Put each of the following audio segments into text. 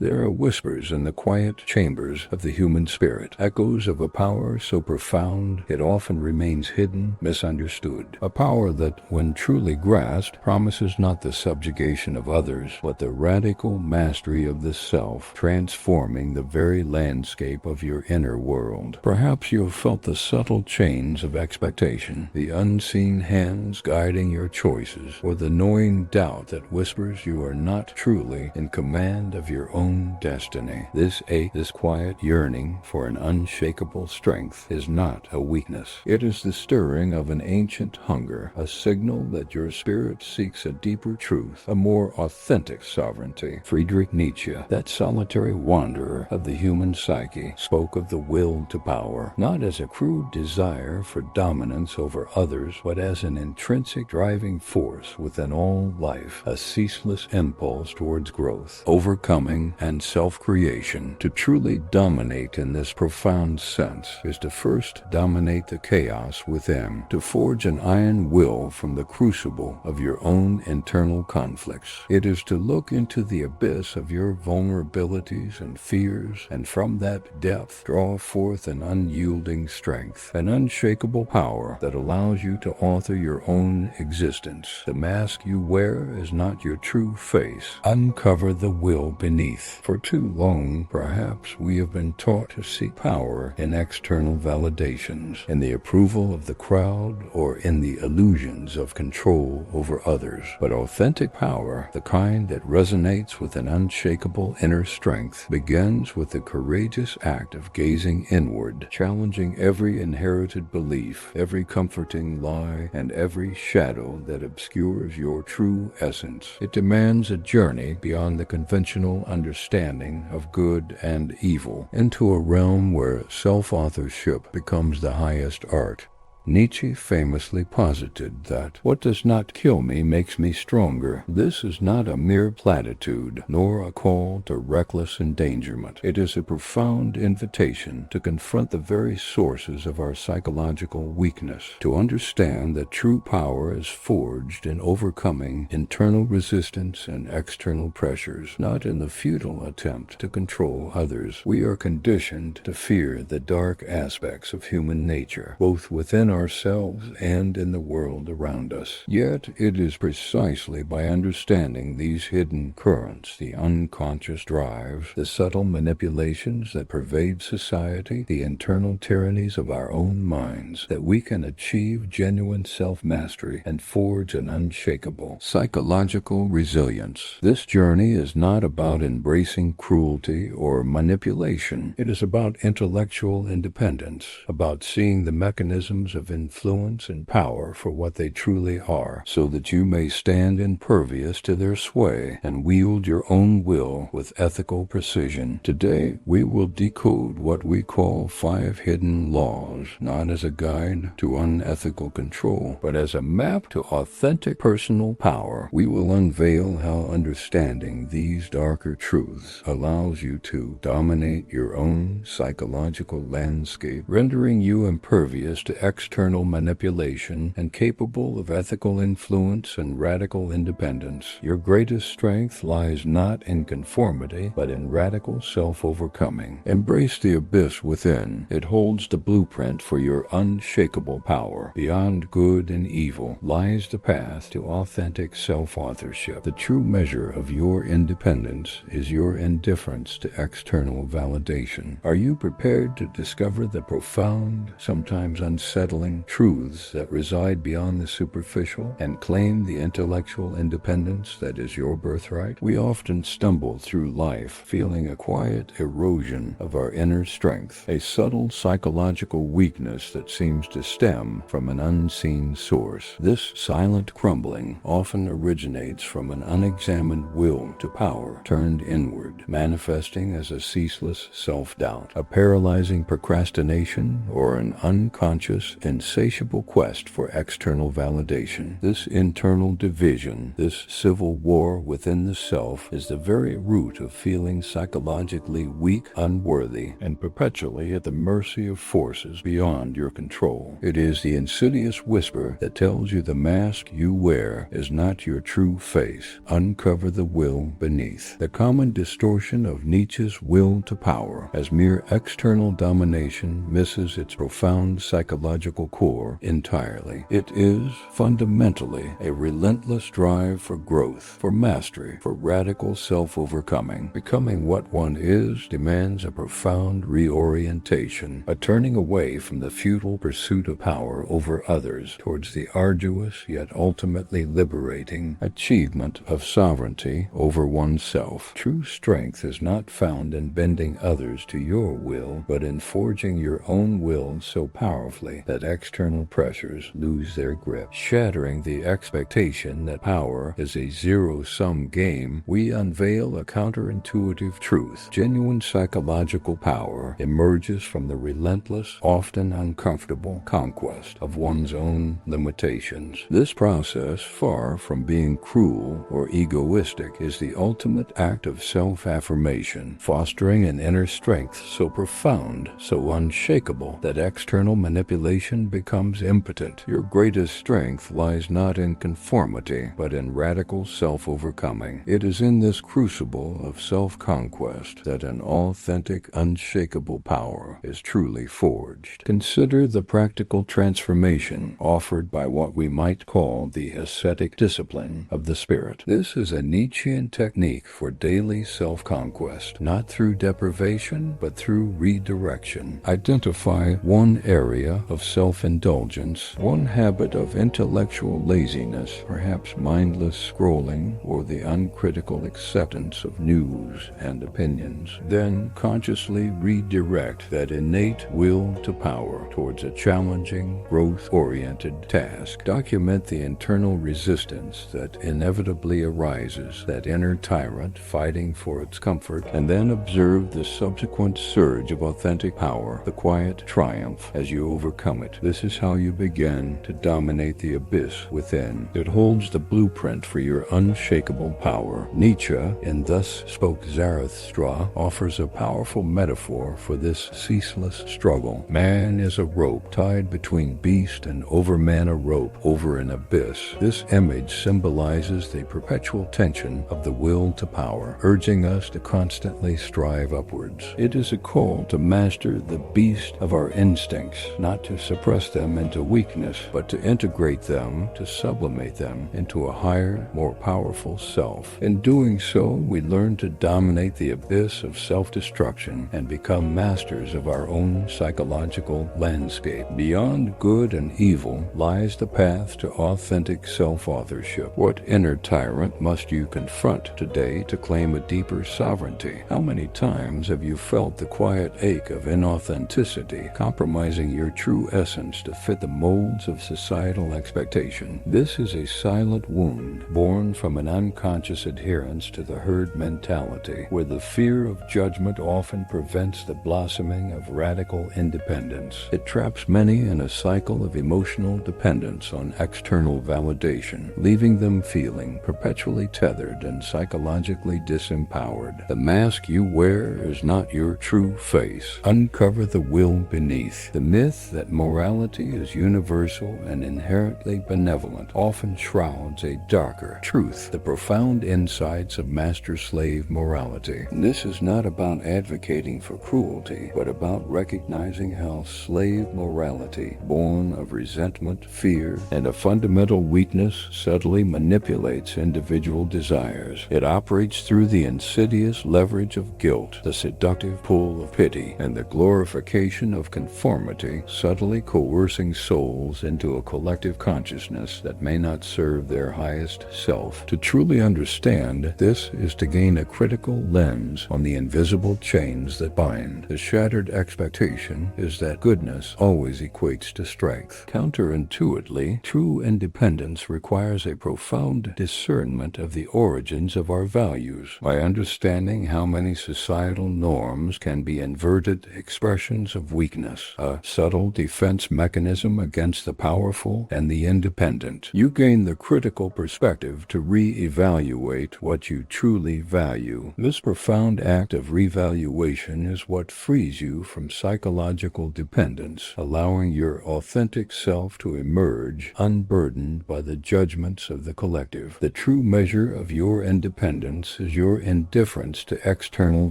There are whispers in the quiet chambers of the human spirit, echoes of a power so profound it often remains hidden, misunderstood. A power that, when truly grasped, promises not the subjugation of others, but the radical mastery of the self, transforming the very landscape of your inner world. Perhaps you have felt the subtle chains of expectation, the unseen hands guiding your choices, or the gnawing doubt that whispers you are not truly in command of your own destiny. This ache, this quiet yearning for an unshakable strength, is not a weakness. It is the stirring of an ancient hunger, a signal that your spirit seeks a deeper truth, a more authentic sovereignty. Friedrich Nietzsche, that solitary wanderer of the human psyche, spoke of the will to power, not as a crude desire for dominance over others, but as an intrinsic driving force within all life, a ceaseless impulse towards growth, overcoming, and self-creation. To truly dominate in this profound sense is to first dominate the chaos within, to forge an iron will from the crucible of your own internal conflicts. It is to look into the abyss of your vulnerabilities and fears, and from that depth draw forth an unyielding strength, an unshakable power that allows you to author your own existence. The mask you wear is not your true face. Uncover the will beneath. For too long, perhaps, we have been taught to seek power in external validations, in the approval of the crowd, or in the illusions of control over others. But authentic power, the kind that resonates with an unshakable inner strength, begins with the courageous act of gazing inward, challenging every inherited belief, every comforting lie, and every shadow that obscures your true essence. It demands a journey beyond the conventional understanding of good and evil, into a realm where self-authorship becomes the highest art. Nietzsche famously posited that what does not kill me makes me stronger. This is not a mere platitude, nor a call to reckless endangerment. It is a profound invitation to confront the very sources of our psychological weakness, to understand that true power is forged in overcoming internal resistance and external pressures, not in the futile attempt to control others. We are conditioned to fear the dark aspects of human nature, both within ourselves and in the world around us. Yet it is precisely by understanding these hidden currents, the unconscious drives, the subtle manipulations that pervade society, the internal tyrannies of our own minds, that we can achieve genuine self-mastery and forge an unshakable psychological resilience. This journey is not about embracing cruelty or manipulation. It is about intellectual independence, about seeing the mechanisms of influence and power for what they truly are, so that you may stand impervious to their sway and wield your own will with ethical precision. Today, we will decode what we call 5 hidden laws, not as a guide to unethical control, but as a map to authentic personal power. We will unveil how understanding these darker truths allows you to dominate your own psychological landscape, rendering you impervious to external manipulation and capable of ethical influence and radical independence. Your greatest strength lies not in conformity, but in radical self-overcoming. Embrace the abyss within. It holds the blueprint for your unshakable power. Beyond good and evil lies the path to authentic self-authorship. The true measure of your independence is your indifference to external validation. Are you prepared to discover the profound, sometimes unsettling truths that reside beyond the superficial and claim the intellectual independence that is your birthright? We often stumble through life feeling a quiet erosion of our inner strength, a subtle psychological weakness that seems to stem from an unseen source. This silent crumbling often originates from an unexamined will to power turned inward, manifesting as a ceaseless self-doubt, a paralyzing procrastination, or an unconscious insatiable quest for external validation. This internal division, this civil war within the self, is the very root of feeling psychologically weak, unworthy, and perpetually at the mercy of forces beyond your control. It is the insidious whisper that tells you the mask you wear is not your true face. Uncover the will beneath. The common distortion of Nietzsche's will to power as mere external domination misses its profound psychological core entirely. It is fundamentally a relentless drive for growth, for mastery, for radical self-overcoming. Becoming what one is demands a profound reorientation, a turning away from the futile pursuit of power over others towards the arduous yet ultimately liberating achievement of sovereignty over oneself. True strength is not found in bending others to your will, but in forging your own will so powerfully that external pressures lose their grip. Shattering the expectation that power is a zero-sum game, we unveil a counterintuitive truth. Genuine psychological power emerges from the relentless, often uncomfortable conquest of one's own limitations. This process, far from being cruel or egoistic, is the ultimate act of self-affirmation, fostering an inner strength so profound, so unshakable, that external manipulation becomes impotent. Your greatest strength lies not in conformity, but in radical self-overcoming. It is in this crucible of self-conquest that an authentic, unshakable power is truly forged. Consider the practical transformation offered by what we might call the ascetic discipline of the spirit. This is a Nietzschean technique for daily self-conquest, not through deprivation, but through redirection. Identify one area of self-indulgence, one habit of intellectual laziness, perhaps mindless scrolling or the uncritical acceptance of news and opinions. Then consciously redirect that innate will to power towards a challenging, growth-oriented task. Document the internal resistance that inevitably arises, that inner tyrant fighting for its comfort, and then observe the subsequent surge of authentic power, the quiet triumph as you overcome it. This is how you begin to dominate the abyss within. It holds the blueprint for your unshakable power. Nietzsche, in Thus Spoke Zarathustra, offers a powerful metaphor for this ceaseless struggle. Man is a rope tied between beast and overman, a rope over an abyss. This image symbolizes the perpetual tension of the will to power, urging us to constantly strive upwards. It is a call to master the beast of our instincts, not to suppress them into weakness, but to integrate them, to sublimate them into a higher, more powerful self. In doing so, we learn to dominate the abyss of self-destruction and become masters of our own psychological landscape. Beyond good and evil lies the path to authentic self-authorship. What inner tyrant must you confront today to claim a deeper sovereignty? How many times have you felt the quiet ache of inauthenticity, compromising your true essence to fit the molds of societal expectation? This is a silent wound born from an unconscious adherence to the herd mentality, where the fear of judgment often prevents the blossoming of radical independence. It traps many in a cycle of emotional dependence on external validation, leaving them feeling perpetually tethered and psychologically disempowered. The mask you wear is not your true face. Uncover the will beneath. The myth that morality is universal and inherently benevolent often shrouds a darker truth, the profound insights of master-slave morality. This is not about advocating for cruelty, but about recognizing how slave morality, born of resentment, fear, and a fundamental weakness, subtly manipulates individual desires. It operates through the insidious leverage of guilt, the seductive pull of pity, and the glorification of conformity, subtly coercing souls into a collective consciousness that may not serve their highest self. To truly understand this is to gain a critical lens on the invisible chains that bind. The shattered expectation is that goodness always equates to strength. Counterintuitively, true independence requires a profound discernment of the origins of our values. By understanding how many societal norms can be inverted expressions of weakness, a subtle defense defense mechanism against the powerful and the independent. You gain the critical perspective to re-evaluate what you truly value. This profound act of revaluation is what frees you from psychological dependence, allowing your authentic self to emerge unburdened by the judgments of the collective. The true measure of your independence is your indifference to external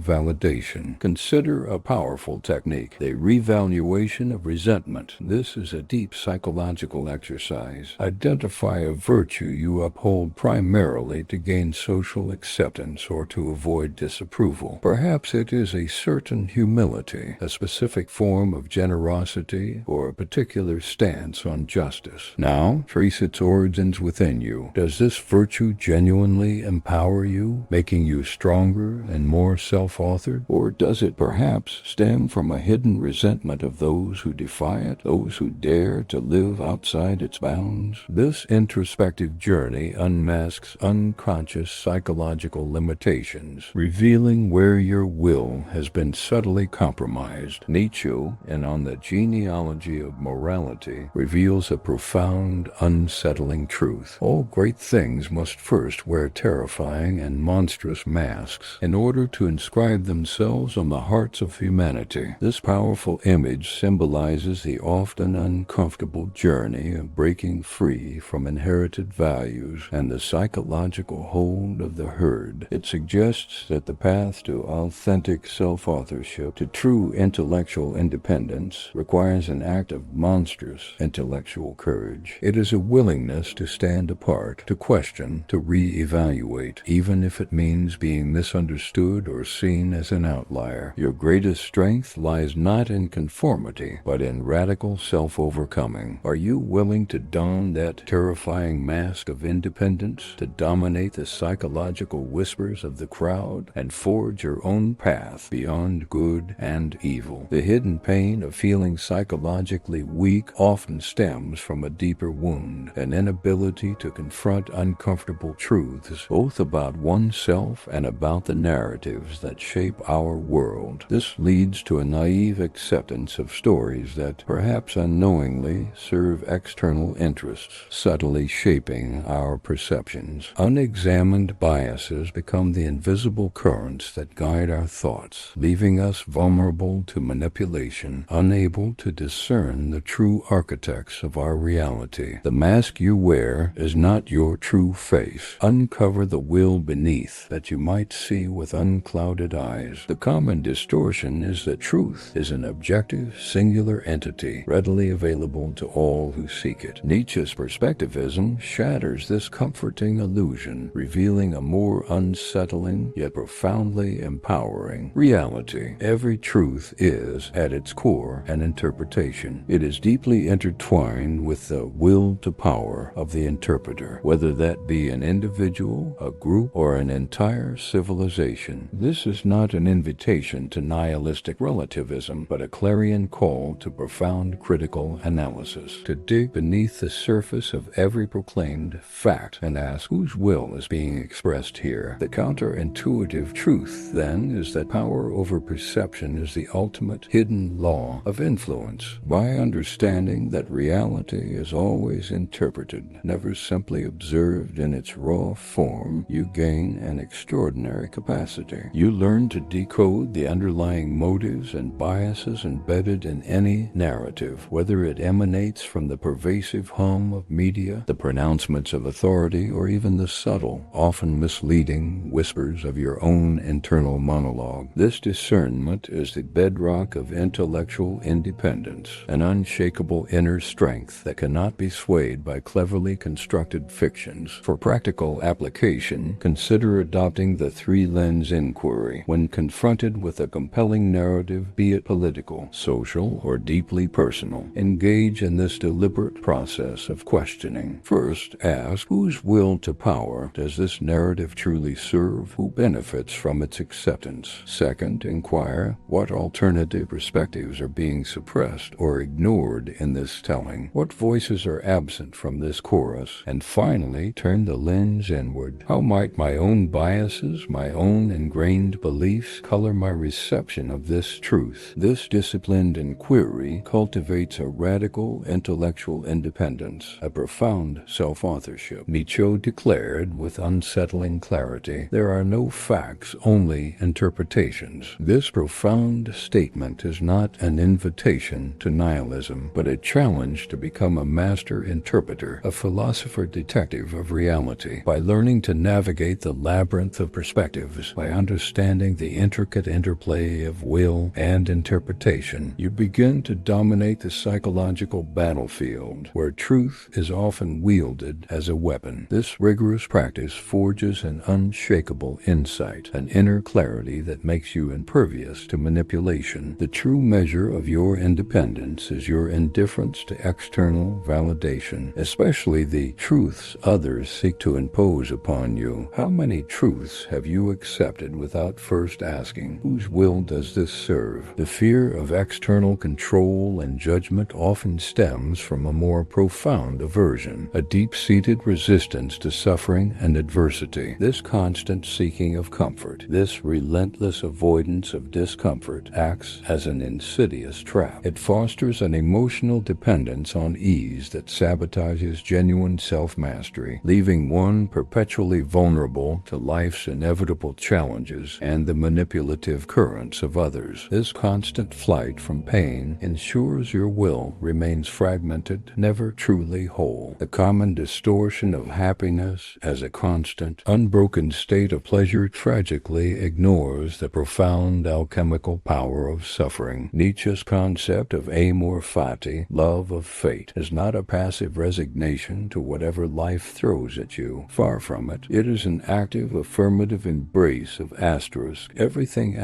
validation. Consider a powerful technique, the revaluation of resentment. This is a deep psychological exercise. Identify a virtue you uphold primarily to gain social acceptance or to avoid disapproval. Perhaps it is a certain humility, a specific form of generosity, or a particular stance on justice. Now, trace its origins within you. Does this virtue genuinely empower you, making you stronger and more self-authored? Or does it perhaps stem from a hidden resentment of those who defy it, those who dare to live outside its bounds? This introspective journey unmasks unconscious psychological limitations, revealing where your will has been subtly compromised. Nietzsche, in On the Genealogy of Morality, reveals a profound, unsettling truth. All great things must first wear terrifying and monstrous masks in order to inscribe themselves on the hearts of humanity. This powerful image symbolizes the often uncomfortable journey of breaking free from inherited values and the psychological hold of the herd. It suggests that the path to authentic self-authorship, to true intellectual independence, requires an act of monstrous intellectual courage. It is a willingness to stand apart, to question, to re-evaluate, even if it means being misunderstood or seen as an outlier. Your greatest strength lies not in conformity, but in radical self-overcoming. Are you willing to don that terrifying mask of independence, to dominate the psychological whispers of the crowd, and forge your own path beyond good and evil? The hidden pain of feeling psychologically weak often stems from a deeper wound, an inability to confront uncomfortable truths, both about oneself and about the narratives that shape our world. This leads to a naive acceptance of stories that, perhaps unknowingly, serve external interests, subtly shaping our perceptions. Unexamined biases become the invisible currents that guide our thoughts, leaving us vulnerable to manipulation, unable to discern the true architects of our reality. The mask you wear is not your true face. Uncover the will beneath, that you might see with unclouded eyes. The common distortion is that truth is an objective, singular entity, readily available to all who seek it. Nietzsche's perspectivism shatters this comforting illusion, revealing a more unsettling, yet profoundly empowering reality. Every truth is, at its core, an interpretation. It is deeply intertwined with the will to power of the interpreter, whether that be an individual, a group, or an entire civilization. This is not an invitation to nihilistic relativism, but a clarion call to profound critical analysis, to dig beneath the surface of every proclaimed fact and ask whose will is being expressed here. The counterintuitive truth, then, is that power over perception is the ultimate hidden law of influence. By understanding that reality is always interpreted, never simply observed in its raw form, you gain an extraordinary capacity. You learn to decode the underlying motives and biases embedded in any narrative, whether it emanates from the pervasive hum of media, the pronouncements of authority, or even the subtle, often misleading whispers of your own internal monologue. This discernment is the bedrock of intellectual independence, an unshakable inner strength that cannot be swayed by cleverly constructed fictions. For practical application, consider adopting the three-lens inquiry. When confronted with a compelling narrative, be it political, social, or deeply personal, engage in this deliberate process of questioning. First, ask, whose will to power does this narrative truly serve? Who benefits from its acceptance? Second, inquire, what alternative perspectives are being suppressed or ignored in this telling? What voices are absent from this chorus? And finally, turn the lens inward. How might my own biases, my own ingrained beliefs color my reception of this truth? This disciplined inquiry cultivates cultivates a radical intellectual independence, a profound self-authorship. Nietzsche declared with unsettling clarity, "There are no facts, only interpretations." This profound statement is not an invitation to nihilism, but a challenge to become a master interpreter, a philosopher detective of reality. By learning to navigate the labyrinth of perspectives, by understanding the intricate interplay of will and interpretation, you begin to dominate the psychological battlefield, where truth is often wielded as a weapon. This rigorous practice forges an unshakable insight, an inner clarity that makes you impervious to manipulation. The true measure of your independence is your indifference to external validation, especially the truths others seek to impose upon you. How many truths have you accepted without first asking, whose will does this serve? The fear of external control and judgment often stems from a more profound aversion, a deep-seated resistance to suffering and adversity. This constant seeking of comfort, this relentless avoidance of discomfort, acts as an insidious trap. It fosters an emotional dependence on ease that sabotages genuine self-mastery, leaving one perpetually vulnerable to life's inevitable challenges and the manipulative currents of others. This constant flight from pain ensures your will remains fragmented, never truly whole. The common distortion of happiness as a constant, unbroken state of pleasure tragically ignores the profound alchemical power of suffering. Nietzsche's concept of amor fati, love of fate, is not a passive resignation to whatever life throws at you. Far from it. It is an active, affirmative embrace of everything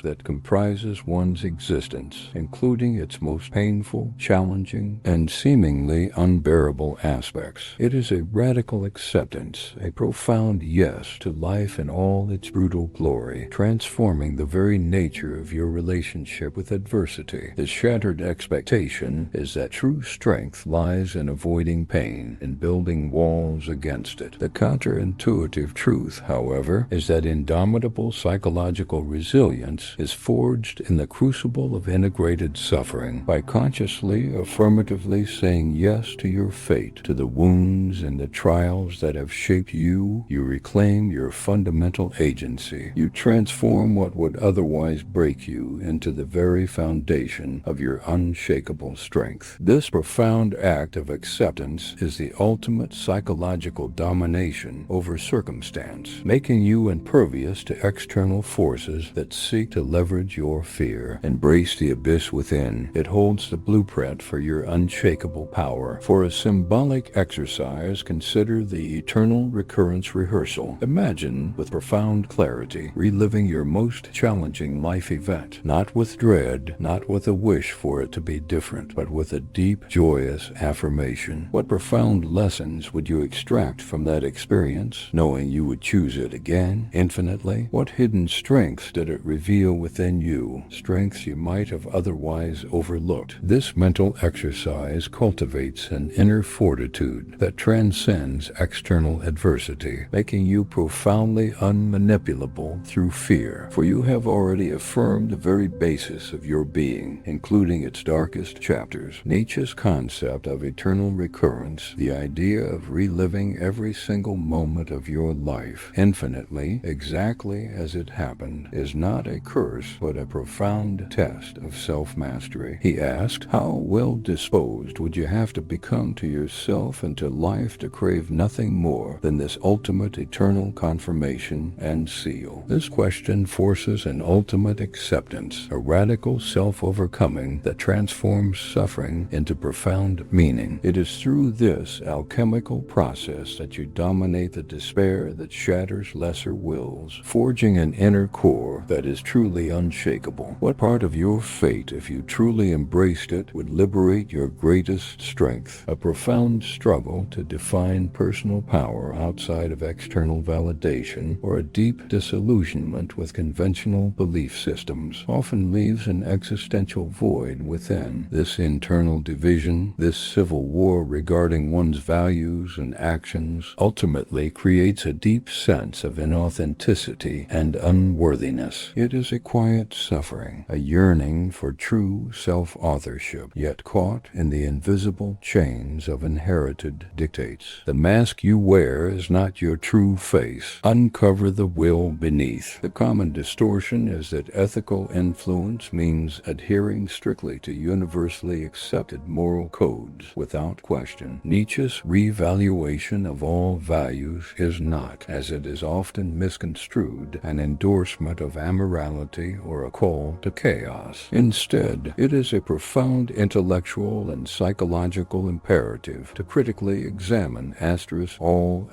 that comprises one's existence, including its most painful, challenging, and seemingly unbearable aspects. It is a radical acceptance, a profound yes to life in all its brutal glory, transforming the very nature of your relationship with adversity. The shattered expectation is that true strength lies in avoiding pain, in building walls against it. The counterintuitive truth, however, is that indomitable psychological resilience is forged in the crucible of integrated suffering. By consciously, affirmatively saying yes to your fate, to the wounds and the trials that have shaped you, you reclaim your fundamental agency. You transform what would otherwise break you into the very foundation of your unshakable strength. This profound act of acceptance is the ultimate psychological domination over circumstance, making you impervious to external forces that seek to leverage your fear. Embrace the abyss within. It holds the blueprint for your unshakable power. For a symbolic exercise, consider the eternal recurrence rehearsal. Imagine, with profound clarity, reliving your most challenging life event, not with dread, not with a wish for it to be different, but with a deep, joyous affirmation. What profound lessons would you extract from that experience, knowing you would choose it again, infinitely? What hidden strengths did it reveal within you, strengths you might have otherwise overlooked? This mental exercise cultivates an inner fortitude that transcends external adversity, making you profoundly unmanipulable through fear, for you have already affirmed the very basis of your being, including its darkest chapters. Nietzsche's concept of eternal recurrence, the idea of reliving every single moment of your life infinitely, exactly as it happened, is not a curse but a profound test of self-mastery. He asked, how well disposed would you have to become to yourself and to life to crave nothing more than this ultimate eternal confirmation and seal? This question forces an ultimate acceptance, a radical self-overcoming that transforms suffering into profound meaning. It is through this alchemical process that you dominate the despair that shatters lesser wills, forging an inner core that is truly unshakable. What part of your fate, if you truly embraced it, would liberate your greatest strength? A profound struggle to define personal power outside of external validation, or a deep disillusionment with conventional belief systems, often leaves an existential void within. This internal division, this civil war regarding one's values and actions, ultimately creates a deep sense of inauthenticity and unworthiness. It is a quiet suffering, a yearning for true self-authorship, yet caught in the invisible chains of inherited dictates. The mask you wear is not your true face. Uncover the will beneath. The common distortion is that ethical influence means adhering strictly to universally accepted moral codes without question. Nietzsche's revaluation of all values is not, as it is often misconstrued, an endorsement of amorality or a call to chaos. Instead, it is a profound intellectual and psychological imperative to critically examine all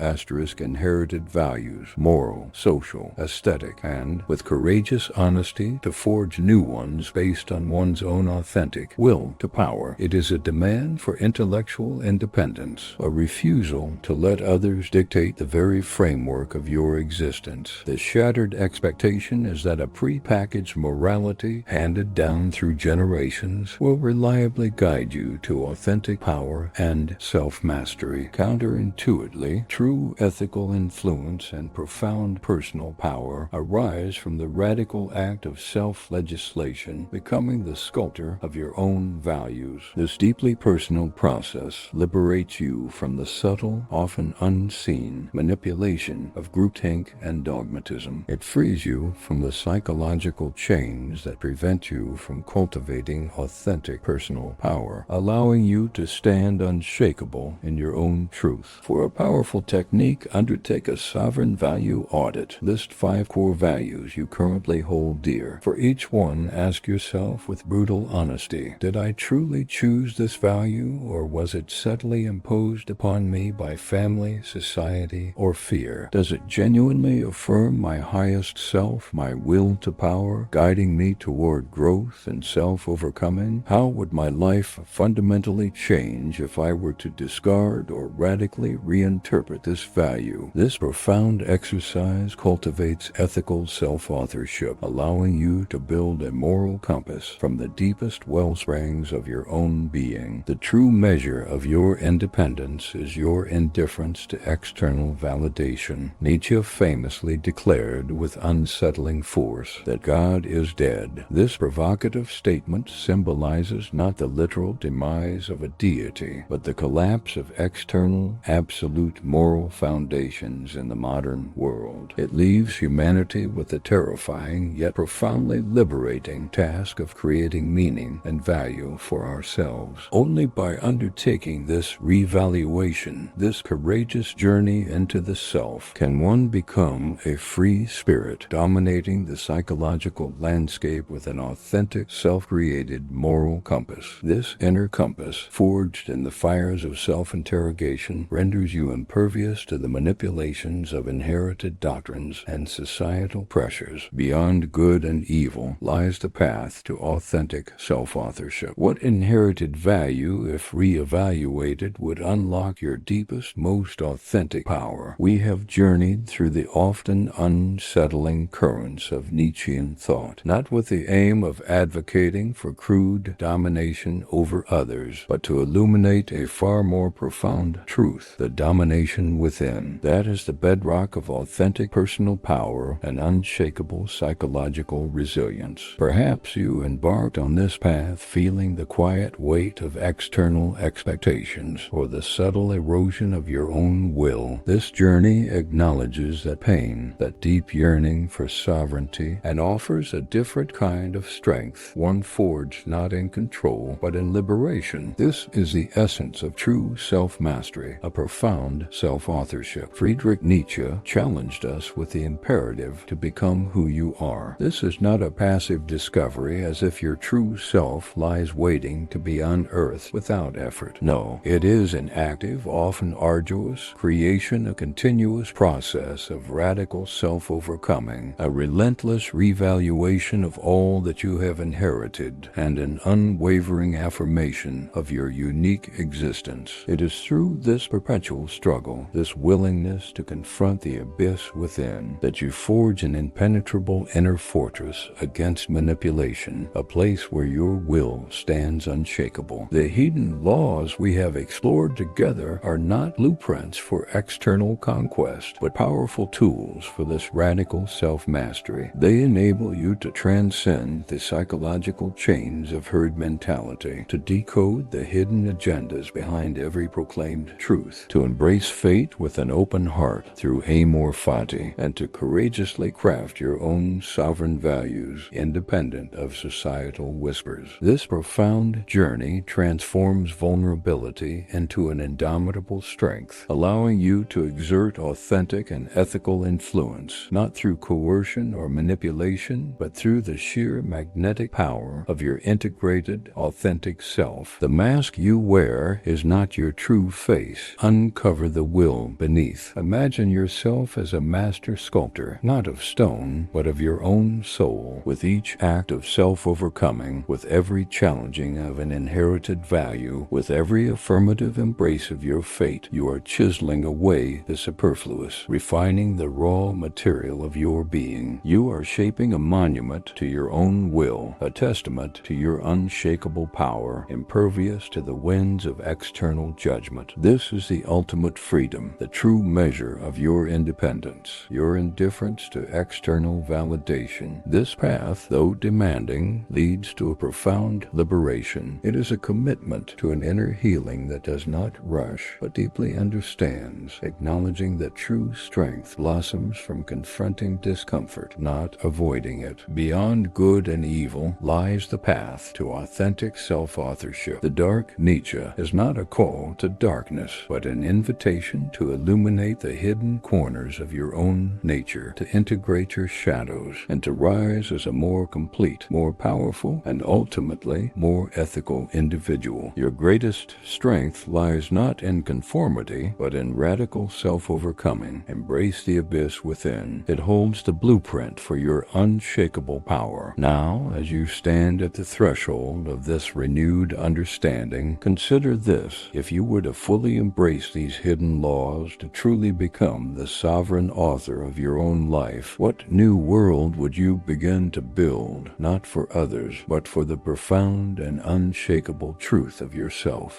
inherited values, moral, social, aesthetic, and, with courageous honesty, to forge new ones based on one's own authentic will to power. It is a demand for intellectual independence, a refusal to let others dictate the very framework of your existence. The shattered expectation is that a pre-packaged morality handed down through generations will reliably guide you to authentic power and self-mastery. Counterintuitively, true ethical influence and profound personal power arise from the radical act of self-legislation, becoming the sculptor of your own values. This deeply personal process liberates you from the subtle, often unseen, manipulation of groupthink and dogmatism. It frees you from the psychological chains that prevent you from cultivating authentic personal power, allowing you to stand unshakable in your own truth. For a powerful technique, undertake a sovereign value audit. List 5 core values you currently hold dear. For each one, ask yourself with brutal honesty, did I truly choose this value, or was it subtly imposed upon me by family, society, or fear? Does it genuinely affirm my highest self, my will to power, guiding me toward growth and self-overcoming? How would my life fundamentally change if I were to discard or radically reinterpret this value? This profound exercise cultivates ethical self-authorship, allowing you to build a moral compass from the deepest wellsprings of your own being. The true measure of your independence is your indifference to external validation. Nietzsche famously declared with unsettling force that God is dead. This provocative statement symbolizes not the literal demise of a deity, but the collapse of external, absolute moral foundations in the modern world. It leaves humanity with the terrifying yet profoundly liberating task of creating meaning and value for ourselves. Only by undertaking this revaluation, this courageous journey into the self, can one become a free spirit, dominating the psychological landscape with an authentic, self-created moral compass. This inner compass, forged in the fires of self-interrogation, renders you impervious to the manipulations of inherited doctrines and societal pressures. Beyond good and evil lies the path to authentic self-authorship. What inherited value, if re-evaluated, would unlock your deepest, most authentic power? We have journeyed through the often unsettling currents of Nietzschean thought, not with the aim of advocating for crude domination over others, but to illuminate a far more profound truth, the domination within. That is the bedrock of authentic personal power and unshakable psychological resilience. Perhaps you embarked on this path feeling the quiet weight of external expectations, or the subtle erosion of your own will. This journey acknowledges that pain, that deep yearning for sovereignty, and offers a different kind of strength, one forged not in control, but in liberation. This is the essence of true self-mastery, a profound self-authorship. Friedrich Nietzsche challenged us with the imperative to become who you are. This is not a passive discovery, as if your true self lies waiting to be unearthed without effort. No, it is an active, often arduous creation, a continuous process of radical self-overcoming, a relentless revaluation of all that you have inherited, and an unwavering affirmation of your unique existence. It is through this perpetual struggle, this willingness to confront the abyss within, that you forge an impenetrable inner fortress against manipulation, a place where your will stands unshakable. The hidden laws we have explored together are not blueprints for external conquest, but powerful tools for this radical self-mastery. They enable you to transcend the psychological chains of of herd mentality, to decode the hidden agendas behind every proclaimed truth, to embrace fate with an open heart through amor fati, and to courageously craft your own sovereign values independent of societal whispers. This profound journey transforms vulnerability into an indomitable strength, allowing you to exert authentic and ethical influence, not through coercion or manipulation, but through the sheer magnetic power of your integrated, authentic self. The mask you wear is not your true face. Uncover the will beneath. Imagine yourself as a master sculptor, not of stone, but of your own soul. With each act of self-overcoming, with every challenging of an inherited value, with every affirmative embrace of your fate, you are chiseling away the superfluous, refining the raw material of your being. You are shaping a monument to your own will, a testament to your unshakable power, impervious to the winds of external judgment. This is the ultimate freedom, the true measure of your independence, your indifference to external validation. This path, though demanding, leads to a profound liberation. It is a commitment to an inner healing that does not rush, but deeply understands, acknowledging that true strength blossoms from confronting discomfort, not avoiding it. Beyond good and evil lies the path to authentic self-authorship. The Dark Nietzsche is not a call to darkness, but an invitation to illuminate the hidden corners of your own nature, to integrate your shadows, and to rise as a more complete, more powerful, and ultimately more ethical individual. Your greatest strength lies not in conformity, but in radical self-overcoming. Embrace the abyss within. It holds the blueprint for your unshakable power. Now, as you stand at the threshold of this renewed understanding, consider this: if you were to fully embrace these hidden laws, to truly become the sovereign author of your own life, what new world would you begin to build, not for others, but for the profound and unshakable truth of yourself?